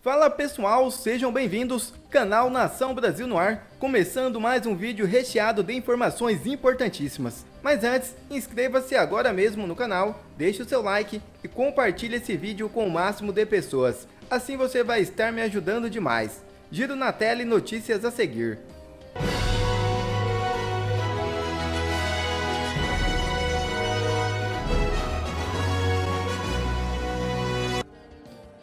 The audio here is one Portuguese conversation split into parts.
Fala pessoal, sejam bem-vindos, canal Nação Brasil no ar, começando mais um vídeo recheado de informações importantíssimas. Mas antes, inscreva-se agora mesmo no canal, deixe o seu like e compartilhe esse vídeo com o máximo de pessoas. Assim você vai estar me ajudando demais. Giro na tela e notícias a seguir.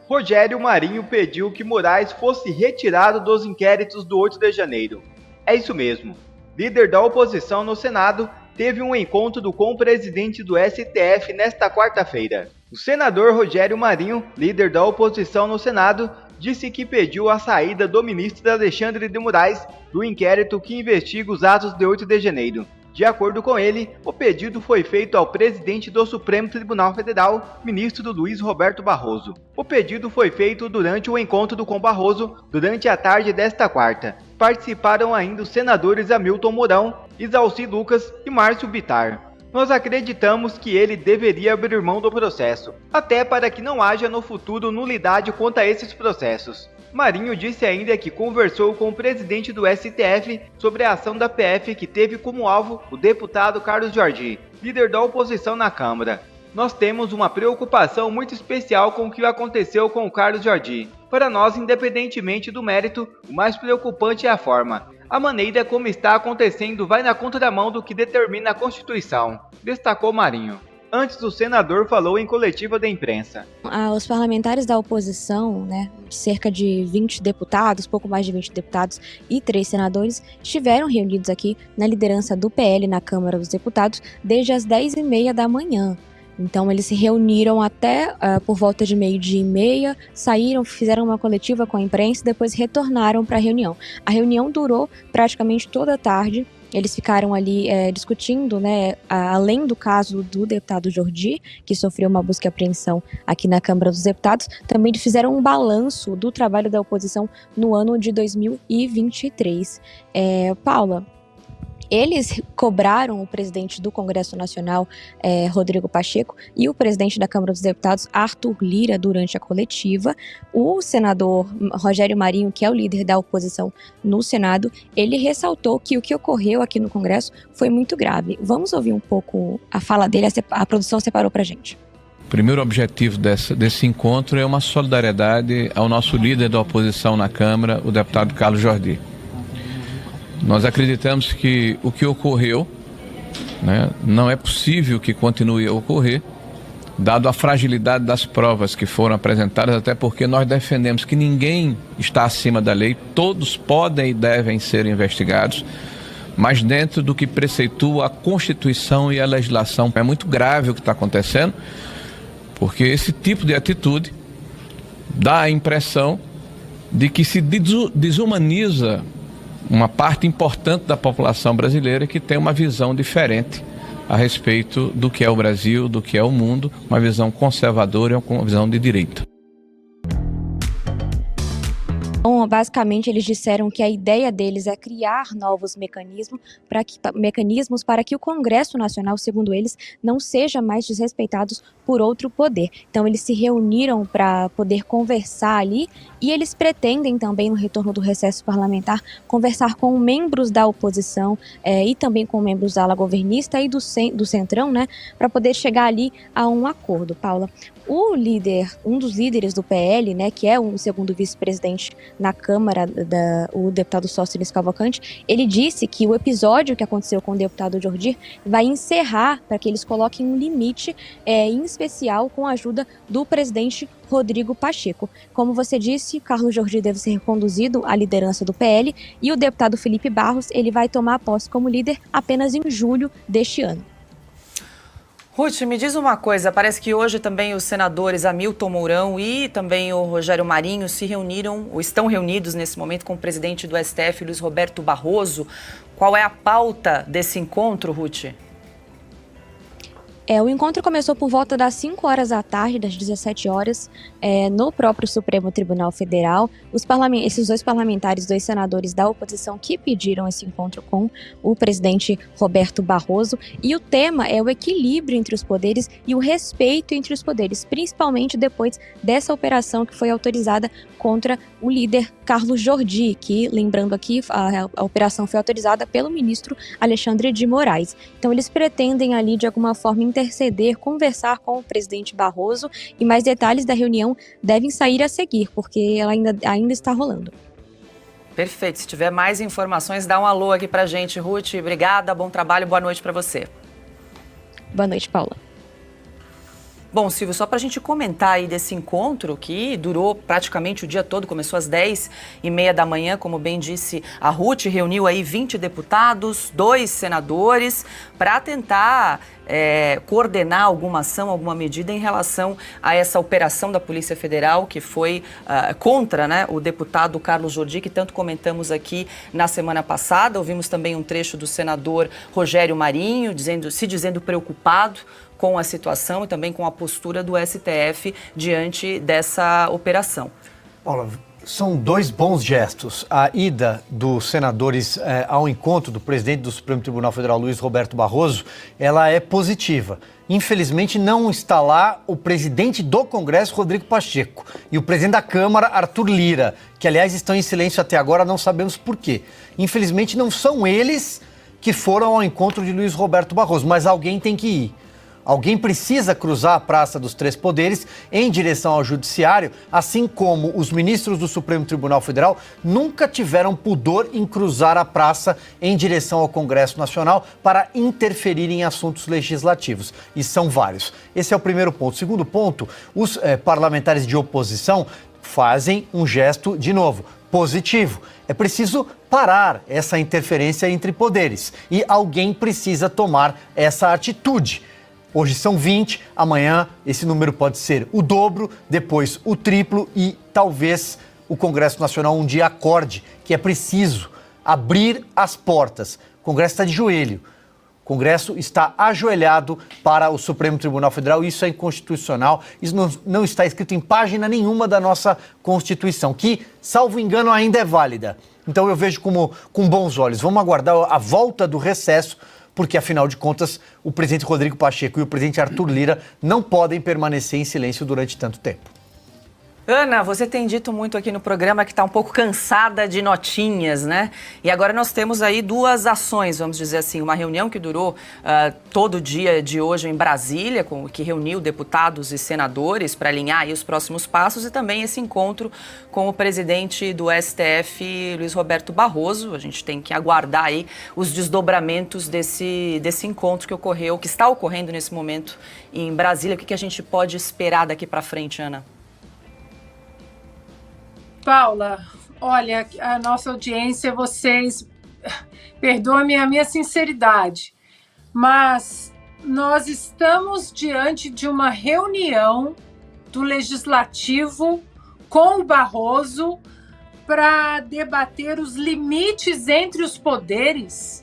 Rogério Marinho pediu que Moraes fosse retirado dos inquéritos do 8 de janeiro. É isso mesmo. Líder da oposição no Senado teve um encontro com o presidente do STF nesta quarta-feira. O senador Rogério Marinho, líder da oposição no Senado, disse que pediu a saída do ministro Alexandre de Moraes do inquérito que investiga os atos de 8 de janeiro. De acordo com ele, o pedido foi feito ao presidente do Supremo Tribunal Federal, ministro Luiz Roberto Barroso. O pedido foi feito durante o encontro com Barroso, durante a tarde desta quarta. Participaram ainda os senadores Hamilton Mourão, Isalci Lucas e Márcio Bittar. Nós acreditamos que ele deveria abrir mão do processo, até para que não haja no futuro nulidade quanto a esses processos. Marinho disse ainda que conversou com o presidente do STF sobre a ação da PF que teve como alvo o deputado Carlos Jordi, líder da oposição na Câmara. Nós temos uma preocupação muito especial com o que aconteceu com o Carlos Jordi. Para nós, independentemente do mérito, o mais preocupante é a forma. A maneira como está acontecendo vai na contramão do que determina a Constituição, destacou Marinho. Antes, o senador falou em coletiva da imprensa. Os parlamentares da oposição, cerca de 20 deputados, pouco mais de 20 deputados e 3 senadores, estiveram reunidos aqui na liderança do PL na Câmara dos Deputados desde as 10h30 da manhã. Então eles se reuniram até por volta de 12h30, saíram, fizeram uma coletiva com a imprensa e depois retornaram para a reunião. A reunião durou praticamente toda a tarde. Eles ficaram ali discutindo, além do caso do deputado Jordi, que sofreu uma busca e apreensão aqui na Câmara dos Deputados, também fizeram um balanço do trabalho da oposição no ano de 2023. Paula, eles cobraram o presidente do Congresso Nacional, Rodrigo Pacheco, e o presidente da Câmara dos Deputados, Arthur Lira, durante a coletiva. O senador Rogério Marinho, que é o líder da oposição no Senado, ele ressaltou que o que ocorreu aqui no Congresso foi muito grave. Vamos ouvir um pouco a fala dele, a produção separou pra gente. O primeiro objetivo desse encontro é uma solidariedade ao nosso líder da oposição na Câmara, o deputado Carlos Jordi. Nós acreditamos que o que ocorreu, não é possível que continue a ocorrer, dado a fragilidade das provas que foram apresentadas, até porque nós defendemos que ninguém está acima da lei, todos podem e devem ser investigados, mas dentro do que preceitua a Constituição e a legislação. É muito grave o que está acontecendo, porque esse tipo de atitude dá a impressão de que se desumaniza uma parte importante da população brasileira que tem uma visão diferente a respeito do que é o Brasil, do que é o mundo, uma visão conservadora e uma visão de direita. Então, basicamente, eles disseram que a ideia deles é criar novos mecanismos para que o Congresso Nacional, segundo eles, não seja mais desrespeitado por outro poder. Então, eles se reuniram para poder conversar ali e eles pretendem também, no retorno do recesso parlamentar, conversar com membros da oposição e também com membros da ala governista e do Centrão, para poder chegar ali a um acordo. Paula, um dos líderes do PL, que é o segundo vice-presidente na Câmara, o deputado Sóstenes Cavalcante, ele disse que o episódio que aconteceu com o deputado Jordi vai encerrar para que eles coloquem um limite, em especial com a ajuda do presidente Rodrigo Pacheco. Como você disse, Carlos Jordi deve ser reconduzido à liderança do PL e o deputado Felipe Barros ele vai tomar posse como líder apenas em julho deste ano. Ruth, me diz uma coisa, parece que hoje também os senadores Hamilton Mourão e também o Rogério Marinho se reuniram, ou estão reunidos nesse momento com o presidente do STF, Luiz Roberto Barroso. Qual é a pauta desse encontro, Ruth? O encontro começou por volta das 5 horas da tarde, das 17 horas, no próprio Supremo Tribunal Federal. Esses dois parlamentares, dois senadores da oposição que pediram esse encontro com o presidente Roberto Barroso. E o tema é o equilíbrio entre os poderes e o respeito entre os poderes, principalmente depois dessa operação que foi autorizada contra o líder Carlos Jordi, que, lembrando aqui, a operação foi autorizada pelo ministro Alexandre de Moraes. Então eles pretendem ali, de alguma forma, interceder, conversar com o presidente Barroso, e mais detalhes da reunião devem sair a seguir, porque ela ainda está rolando. Perfeito. Se tiver mais informações, dá um alô aqui pra gente, Ruth. Obrigada, bom trabalho, boa noite para você. Boa noite, Paula. Bom, Silvio, só para a gente comentar aí desse encontro que durou praticamente o dia todo, começou às 10h30 da manhã, como bem disse a Ruth, reuniu aí 20 deputados, 2 senadores, para tentar coordenar alguma ação, alguma medida em relação a essa operação da Polícia Federal que foi contra, né, o deputado Carlos Jordi, que tanto comentamos aqui na semana passada. Ouvimos também um trecho do senador Rogério Marinho se dizendo preocupado com a situação e também com a postura do STF diante dessa operação. Paula, são 2 bons gestos. A ida dos senadores ao encontro do presidente do Supremo Tribunal Federal, Luiz Roberto Barroso, ela é positiva. Infelizmente não está lá o presidente do Congresso, Rodrigo Pacheco, e o presidente da Câmara, Arthur Lira, que aliás estão em silêncio até agora, não sabemos por quê. Infelizmente não são eles que foram ao encontro de Luiz Roberto Barroso, mas alguém tem que ir. Alguém precisa cruzar a Praça dos Três Poderes em direção ao Judiciário, assim como os ministros do Supremo Tribunal Federal nunca tiveram pudor em cruzar a praça em direção ao Congresso Nacional para interferir em assuntos legislativos. E são vários. Esse é o primeiro ponto. Segundo ponto, os parlamentares de oposição fazem um gesto, de novo, positivo. É preciso parar essa interferência entre poderes e alguém precisa tomar essa atitude. Hoje são 20, amanhã esse número pode ser o dobro, depois o triplo e talvez o Congresso Nacional um dia acorde que é preciso abrir as portas. O Congresso está de joelho, o Congresso está ajoelhado para o Supremo Tribunal Federal, isso é inconstitucional, isso não está escrito em página nenhuma da nossa Constituição, que, salvo engano, ainda é válida. Então eu vejo com bons olhos. Vamos aguardar a volta do recesso, porque, afinal de contas, o presidente Rodrigo Pacheco e o presidente Arthur Lira não podem permanecer em silêncio durante tanto tempo. Ana, você tem dito muito aqui no programa que está um pouco cansada de notinhas, né? E agora nós temos aí 2 ações, vamos dizer assim, uma reunião que durou todo o dia de hoje em Brasília, que reuniu deputados e senadores para alinhar aí os próximos passos, e também esse encontro com o presidente do STF, Luiz Roberto Barroso. A gente tem que aguardar aí os desdobramentos desse encontro que está ocorrendo nesse momento em Brasília. O que a gente pode esperar daqui para frente, Ana? Paula, olha, a nossa audiência, vocês, perdoem a minha sinceridade, mas nós estamos diante de uma reunião do Legislativo com o Barroso para debater os limites entre os poderes.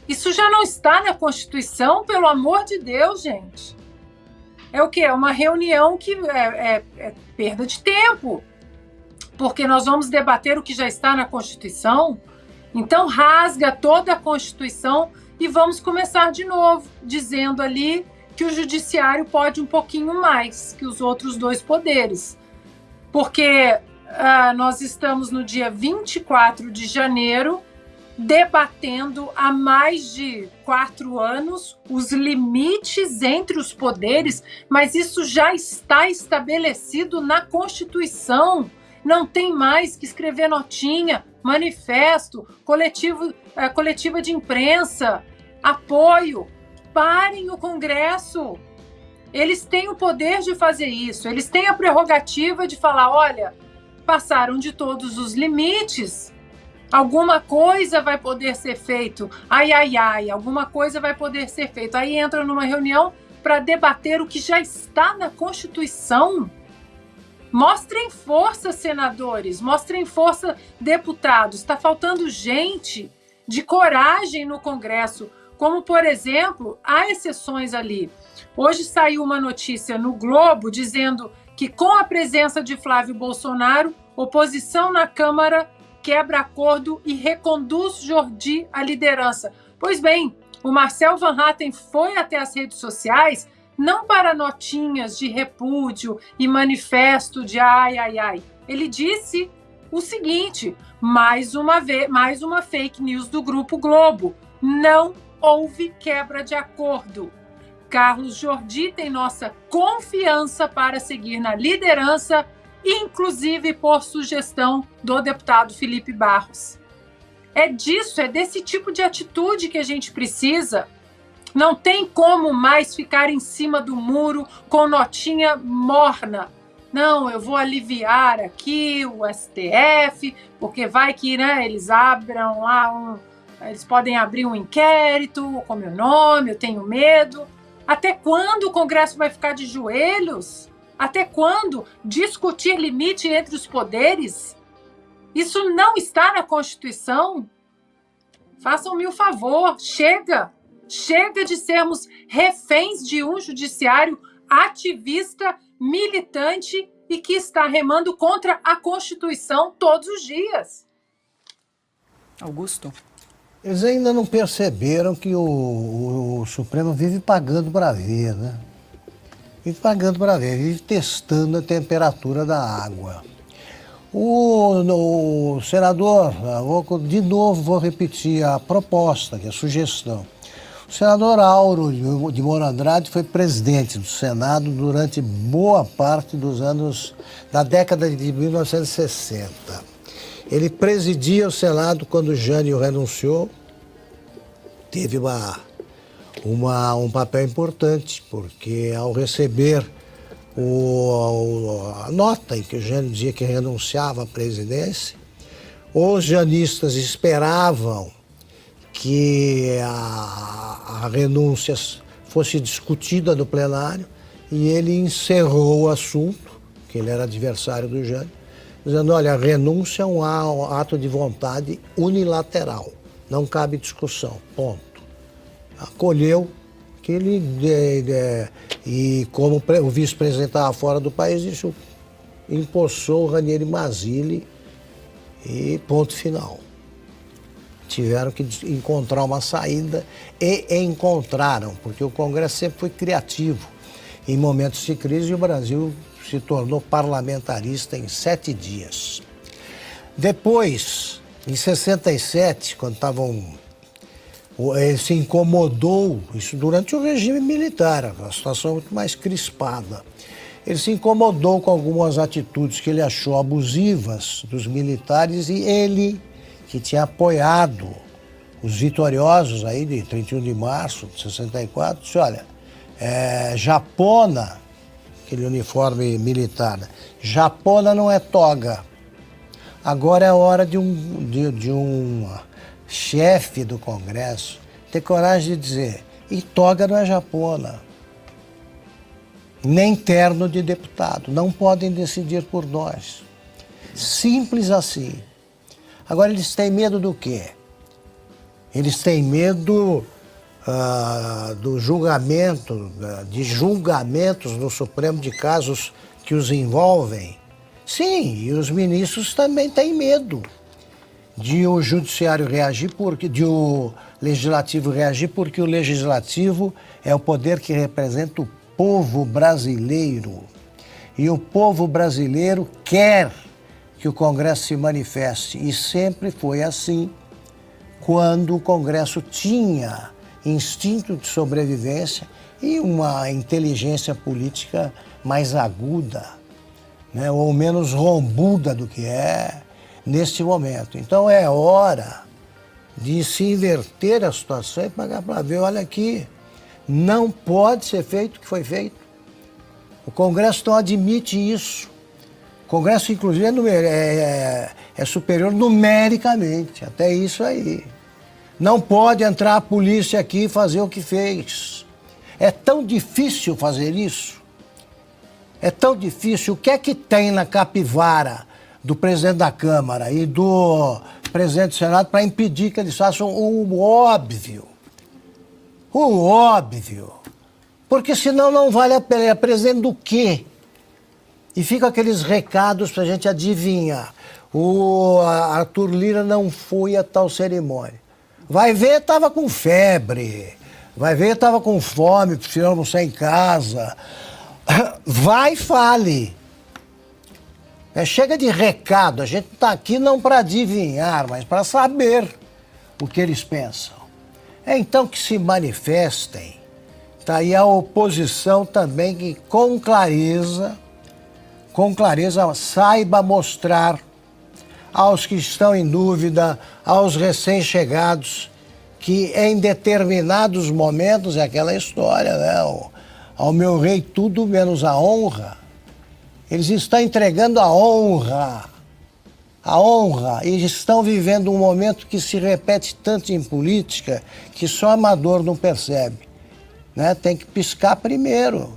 Isso já não está na Constituição, pelo amor de Deus, gente. É o quê? É uma reunião que é perda de tempo. Porque nós vamos debater o que já está na Constituição, então rasga toda a Constituição e vamos começar de novo, dizendo ali que o Judiciário pode um pouquinho mais que os outros 2 poderes. Porque nós estamos no dia 24 de janeiro, debatendo há mais de 4 anos os limites entre os poderes, mas isso já está estabelecido na Constituição. Não tem mais que escrever notinha, manifesto, coletiva de imprensa, apoio. Parem o Congresso. Eles têm o poder de fazer isso. Eles têm a prerrogativa de falar, olha, passaram de todos os limites. Alguma coisa vai poder ser feito. Alguma coisa vai poder ser feito. Aí entra numa reunião para debater o que já está na Constituição. Mostrem força, senadores, mostrem força, deputados. Está faltando gente de coragem no Congresso, Como, por exemplo, há exceções ali. Hoje saiu uma notícia no Globo dizendo que, com a presença de Flávio Bolsonaro, oposição na Câmara quebra acordo e reconduz Jordi à liderança. Pois bem, o Marcel Van Hatten foi até as redes sociais não para notinhas de repúdio e manifesto de ai, ai, ai. Ele disse o seguinte, mais uma fake news do Grupo Globo. Não houve quebra de acordo. Carlos Jordi tem nossa confiança para seguir na liderança, inclusive por sugestão do deputado Felipe Barros. É desse tipo de atitude que a gente precisa. Não tem como mais ficar em cima do muro com notinha morna. Não, eu vou aliviar aqui o STF, porque vai que, né, eles abram lá eles podem abrir um inquérito com meu nome, eu tenho medo. Até quando o Congresso vai ficar de joelhos? Até quando discutir limite entre os poderes? Isso não está na Constituição? Façam-me o favor, chega! Chega de sermos reféns de um judiciário ativista, militante e que está remando contra a Constituição todos os dias. Augusto? Eles ainda não perceberam que o Supremo vive pagando para ver, né? Vive pagando para ver, vive testando a temperatura da água. O senador, de novo vou repetir a proposta, que é a sugestão. O senador Auro de Moura Andrade foi presidente do Senado durante boa parte da década de 1960. Ele presidia o Senado quando Jânio renunciou. Teve um papel importante, porque ao receber a nota em que o Jânio dizia que renunciava à presidência, os janistas esperavam que a renúncia fosse discutida no plenário e ele encerrou o assunto, que ele era adversário do Jânio, dizendo, olha, a renúncia é um ato de vontade unilateral, não cabe discussão, ponto. Acolheu que ele, e como o vice-presidente estava fora do país, isso empossou o Ranieri Mazzilli e ponto final. Tiveram que encontrar uma saída e encontraram, porque o Congresso sempre foi criativo. Em momentos de crise, o Brasil se tornou parlamentarista em 7 dias. Depois, em 67, quando ele se incomodou, isso durante o regime militar, uma situação muito mais crispada. Ele se incomodou com algumas atitudes que ele achou abusivas dos militares e ele, que tinha apoiado os vitoriosos aí de 31 de março de 64, disse, olha, japona, aquele uniforme militar, japona não é toga. Agora é a hora de um chefe do Congresso ter coragem de dizer, e toga não é japona, nem terno de deputado, não podem decidir por nós. Simples assim. Agora, eles têm medo do quê? Eles têm medo do julgamento, de julgamentos no Supremo de casos que os envolvem. Sim, e os ministros também têm medo de o judiciário reagir, de o legislativo reagir, porque o legislativo é o poder que representa o povo brasileiro. E o povo brasileiro quer que o Congresso se manifeste. E sempre foi assim, quando o Congresso tinha instinto de sobrevivência e uma inteligência política mais aguda, né, ou menos rombuda do que é neste momento. Então é hora de se inverter a situação e pagar para ver, olha aqui, não pode ser feito o que foi feito. O Congresso não admite isso. O Congresso, inclusive, é superior numericamente, até isso aí. Não pode entrar a polícia aqui e fazer o que fez. É tão difícil fazer isso. É tão difícil. O que é que tem na capivara do presidente da Câmara e do presidente do Senado para impedir que eles façam o óbvio? O óbvio. Porque senão não vale a pena. Ele é presidente do quê? E ficam aqueles recados para a gente adivinhar. O Arthur Lira não foi a tal cerimônia. Vai ver, estava com febre. Vai ver, estava com fome, precisava almoçar em casa. Vai e fale. Chega de recado. A gente está aqui não para adivinhar, mas para saber o que eles pensam. Então que se manifestem. Tá aí a oposição também que com clareza saiba mostrar aos que estão em dúvida, aos recém-chegados, que em determinados momentos é aquela história, né? Ao meu rei tudo menos a honra. Eles estão entregando a honra, e estão vivendo um momento que se repete tanto em política que só amador não percebe. Né? Tem que piscar primeiro,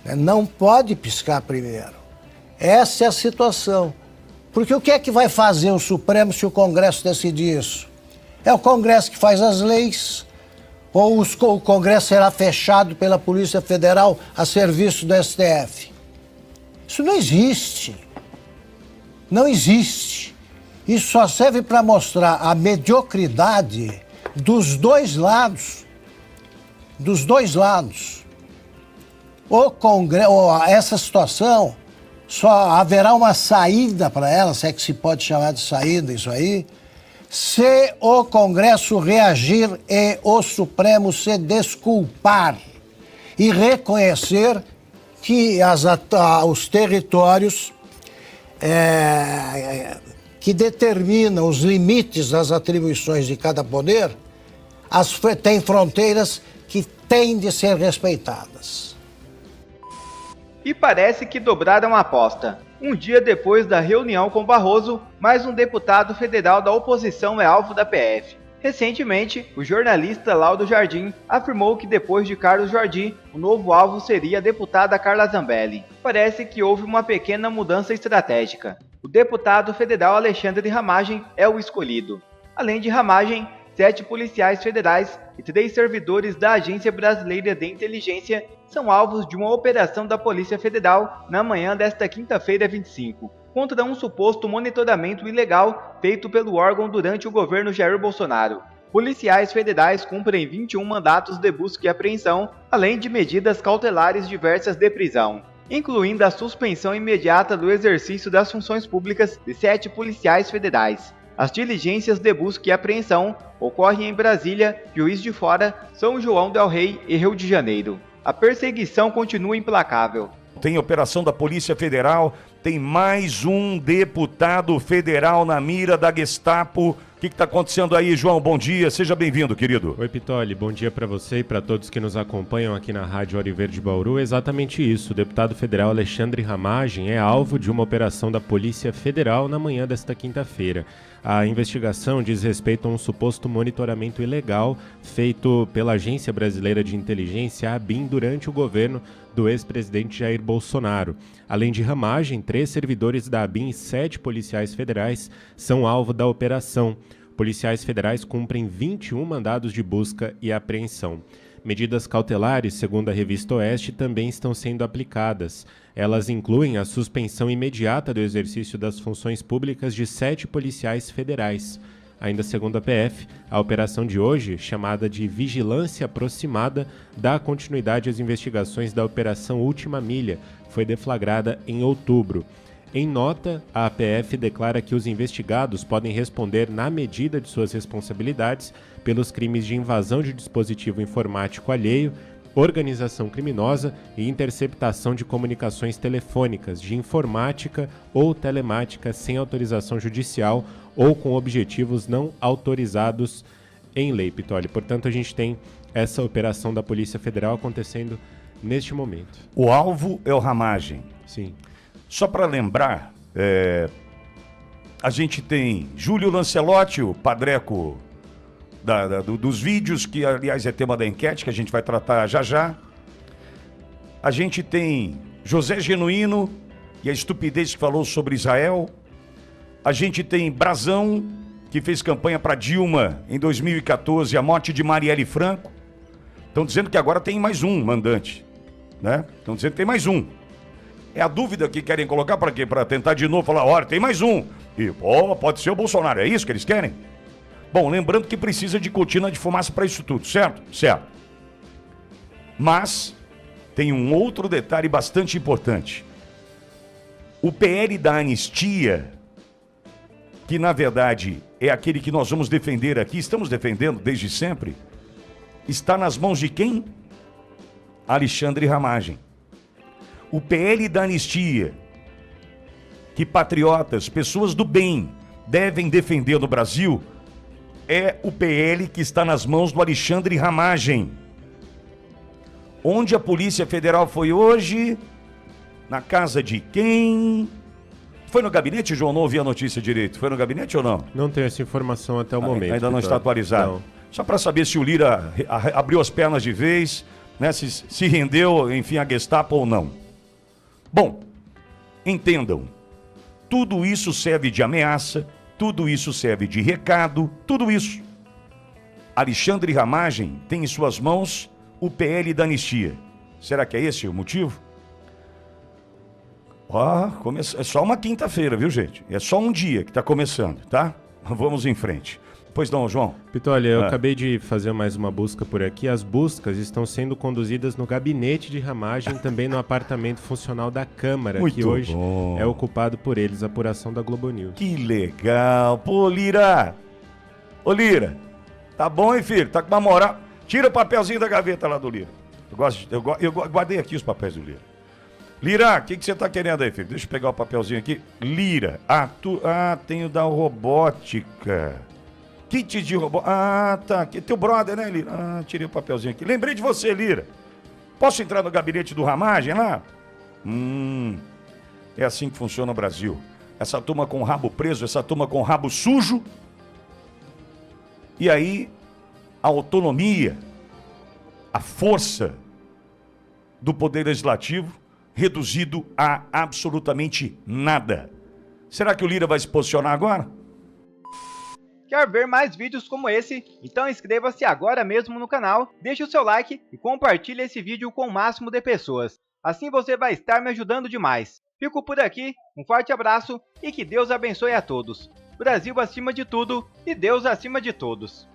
né? Não pode piscar primeiro. Essa é a situação. Porque o que é que vai fazer o Supremo se o Congresso decidir isso? É o Congresso que faz as leis? Ou o Congresso será fechado pela Polícia Federal a serviço do STF? Isso não existe. Não existe. Isso só serve para mostrar a mediocridade dos dois lados. Dos dois lados. Essa situação, só haverá uma saída para ela, se é que se pode chamar de saída isso aí, se o Congresso reagir e o Supremo se desculpar e reconhecer que os territórios que determinam os limites das atribuições de cada poder têm fronteiras que têm de ser respeitadas. E parece que dobraram a aposta. Um dia depois da reunião com Barroso, mais um deputado federal da oposição é alvo da PF. Recentemente, o jornalista Laudo Jardim afirmou que depois de Carlos Jordi, o novo alvo seria a deputada Carla Zambelli. Parece que houve uma pequena mudança estratégica. O deputado federal Alexandre Ramagem é o escolhido. Além de Ramagem, 7 policiais federais e 3 servidores da Agência Brasileira de Inteligência são alvos de uma operação da Polícia Federal na manhã desta quinta-feira 25, contra um suposto monitoramento ilegal feito pelo órgão durante o governo Jair Bolsonaro. Policiais federais cumprem 21 mandatos de busca e apreensão, além de medidas cautelares diversas de prisão, incluindo a suspensão imediata do exercício das funções públicas de 7 policiais federais. As diligências de busca e apreensão ocorrem em Brasília, Juiz de Fora, São João del Rei e Rio de Janeiro. A perseguição continua implacável. Tem operação da Polícia Federal, tem mais um deputado federal na mira da Gestapo. O que está acontecendo aí, João? Bom dia, seja bem-vindo, querido. Oi, Pitoli, bom dia para você e para todos que nos acompanham aqui na Rádio Ouro Verde Bauru. Exatamente isso, o deputado federal Alexandre Ramagem é alvo de uma operação da Polícia Federal na manhã desta quinta-feira. A investigação diz respeito a um suposto monitoramento ilegal feito pela Agência Brasileira de Inteligência, a ABIN, durante o governo do ex-presidente Jair Bolsonaro. Além de Ramagem, 3 servidores da ABIN e 7 policiais federais são alvo da operação. Policiais federais cumprem 21 mandados de busca e apreensão. Medidas cautelares, segundo a revista Oeste, também estão sendo aplicadas. Elas incluem a suspensão imediata do exercício das funções públicas de 7 policiais federais. Ainda segundo a PF, a operação de hoje, chamada de Vigilância Aproximada, dá continuidade às investigações da Operação Última Milha, que foi deflagrada em outubro. Em nota, a APF declara que os investigados podem responder na medida de suas responsabilidades pelos crimes de invasão de dispositivo informático alheio, organização criminosa e interceptação de comunicações telefônicas, de informática ou telemática sem autorização judicial ou com objetivos não autorizados em lei, Pitoli. Portanto, a gente tem essa operação da Polícia Federal acontecendo neste momento. O alvo é o Ramagem. Sim. Só para lembrar, a gente tem Júlio Lancelotti, o padreco dos vídeos, que aliás é tema da enquete, que a gente vai tratar já já. A gente tem José Genuíno e a estupidez que falou sobre Israel. A gente tem Brazão, que fez campanha para Dilma em 2014, a morte de Marielle Franco. Estão dizendo que agora tem mais um mandante, né? Estão dizendo que tem mais um. É a dúvida que querem colocar para quê? Para tentar de novo falar, olha, tem mais um. E, pode ser o Bolsonaro, é isso que eles querem? Bom, lembrando que precisa de cortina de fumaça para isso tudo, certo? Certo. Mas tem um outro detalhe bastante importante. O PL da anistia, que na verdade é aquele que nós vamos defender aqui, estamos defendendo desde sempre, está nas mãos de quem? Alexandre Ramagem. O PL da anistia, que patriotas, pessoas do bem, devem defender no Brasil, é o PL que está nas mãos do Alexandre Ramagem. Onde a Polícia Federal foi hoje? Na casa de quem? Foi no gabinete, João? Não ouvi a notícia direito. Foi no gabinete ou não? Não tenho essa informação até o momento. Ainda não está atualizado. Não. Só para saber se o Lira abriu as pernas de vez, né? Se rendeu, enfim, a Gestapo ou não. Bom, entendam. Tudo isso serve de ameaça, tudo isso serve de recado, tudo isso. Alexandre Ramagem tem em suas mãos o PL da anistia. Será que é esse o motivo? É só uma quinta-feira, viu, gente? É só um dia que está começando, tá? Vamos em frente. Pois não, João? Pitolli, eu acabei de fazer mais uma busca por aqui. As buscas estão sendo conduzidas no gabinete de Ramagem, também no apartamento funcional da Câmara, muito que hoje bom. É ocupado por eles, apuração da Globo News. Que legal. Pô, Lira. Ô, Lira, tá bom, hein, filho? Tá com uma moral. Tira o papelzinho da gaveta lá do Lira. Eu guardei aqui os papéis do Lira. Lira, o que você tá querendo aí, filho? Deixa eu pegar o papelzinho aqui. Lira. Tem o da robótica. Kit de robô. Tá. Aqui, teu brother, né, Lira? Tirei o papelzinho aqui. Lembrei de você, Lira. Posso entrar no gabinete do Ramagem lá? É assim que funciona o Brasil. Essa turma com o rabo preso, essa turma com o rabo sujo. E aí, a autonomia, a força do Poder Legislativo reduzido a absolutamente nada. Será que o Lira vai se posicionar agora? Quer ver mais vídeos como esse? Então inscreva-se agora mesmo no canal, deixe o seu like e compartilhe esse vídeo com o máximo de pessoas. Assim você vai estar me ajudando demais. Fico por aqui, um forte abraço e que Deus abençoe a todos. Brasil acima de tudo e Deus acima de todos.